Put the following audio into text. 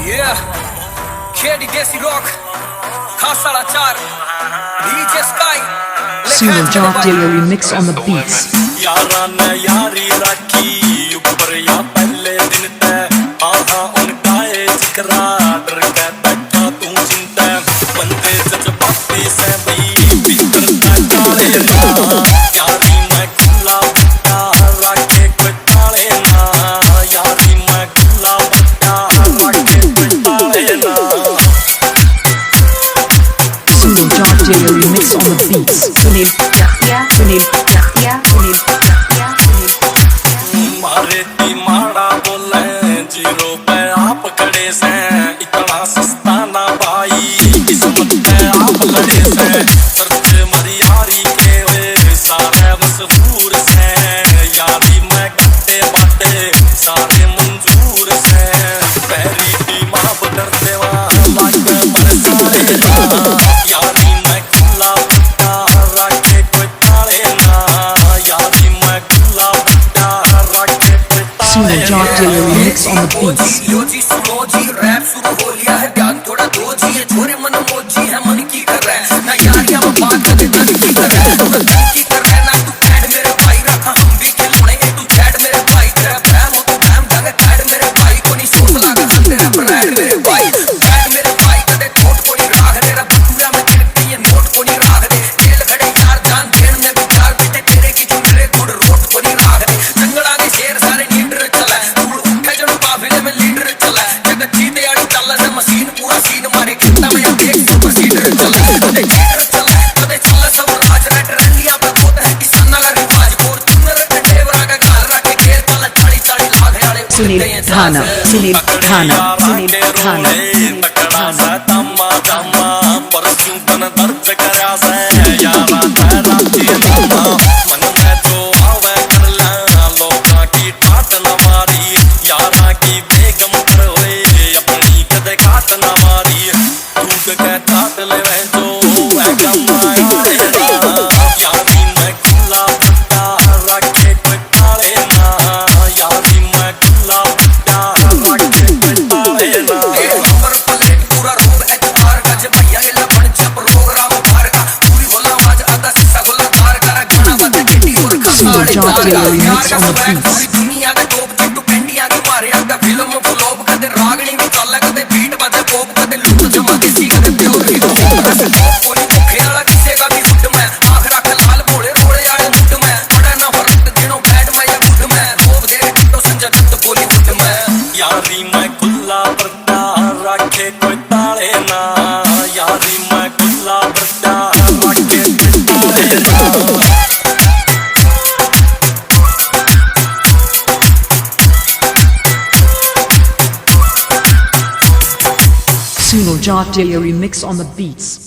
Yeah, Kedi Desi Rock, Khasala Char, DJ Sky. Suno Jock Daily remix on the beats. यारा ने यारी रखी ऊपर या पहले दिन ते आहा उनका ये जिक्रा डर के बैठा तू चिंता बंदे जज्बाती से भाई भीतर ताले ना यारी मैं खुला बट्टा रखे कोई ताले ना यारी मैं खुला बट्टा रखे कोई ताले ना Suno Jock Daily remix on the beats. Sunil Jafia, Sunil Jafia, Sunil Jafia, Sunil Jafia. मारे ती माड़ा बोले जीरो पे आप खड़े से इतना सस्ता ना भाई किस्मत पे आप लड़े से सर्च मरी यारी के वे सारे मशहूर से यारी मैं कट्टे बाटे सारे मंजूर से पैरी की माफ करते वहाँ लाग मर सारे ना यारी मैं खुला बट्टा रखे कोई ताले ना यारी मैं खुला बट्टा रखे कोई Suno Jock Daily remix on the beats. यो जी सुनो जी रैप शुरू हो लिया है ध्यान थोड़ा दो जी ये छोरे मन मोजी है मन की कर रहा है ना यार या बात करते तन की कर रहा है तू तन की कर रहा है ना तू कैड मेरे भाई रखा हम भी खेलेंगे तू चैट मेरे भाई तेरा फैम हो तो फैम जाके कैड मेरे भाई को नहीं सोच लगा तेरा ब्रांड मेरे भाई कैड मेरे भाई कदे छोट को नहीं राग तेरा बटुआ में गिरती ये नोट को नहीं राग दे जेल खड़े यार जान देन में विचार बेटे तेरे की जो मेरे गुड़ रोट को नहीं राग दे जंगला के शेर सारे लीडर चला तू उठे जन काफिले में लीडर चला जगत जीते आड़ी चला से मशीन पूरा सीन मारे कितना में देख सुपर सीडर चला कदे लीडर चला कदे चला सब राज रेड रंगिया पे होता है किसान का रिवाज और चुनर कंडे वरा का गाल रखे खेल चला 40 लाख वाले Sunil Thana, Sunil Thana, Sunil Thana. तकड़ा सा तम्मा तम्मा परसों तन दर्द करा से यारा तेरा जीना मन में जो आवे कर ला लोका की ठाट न मारी यारा की बेगम पर होए अपनी कदे काट न मारी टूट के काट ले वे जो बेगम यारी मैं खुला बट्टा रखे कोई ताले ना यारी मैं खुला बट्टा रखे कोई ताले ना नंबर प्लेट पूरा रूप एचआर का जे भैया हिला बन जा प्रोग्राम बाहर का पूरी होला आवाज आता शीशा होला तार का गाना बंद किटी और Suno Jock Daily remix on the beats. पूरी दुनिया के टॉप चिट्टू पेंडिया के मारे आगा फिल्म फ्लॉप कदे रागणी भी चल कदे बीट बजे पॉप कदे लूट जमा किसी कदे प्योर ही बस कोई भूखे वाला किसे का भी हुट में आंख रख लाल भोले रोड़े वाले मुट में बड़ा ना फरक दिनों बैठ में या गुड में टॉप दे तो संजय दत्त बॉलीवुड में यारी मैं खुला बट्टा रखे कोई ताले ना यारी मैं खुला बट्टा रखे कोई ताले ना Suno Jock Daily remix on the beats.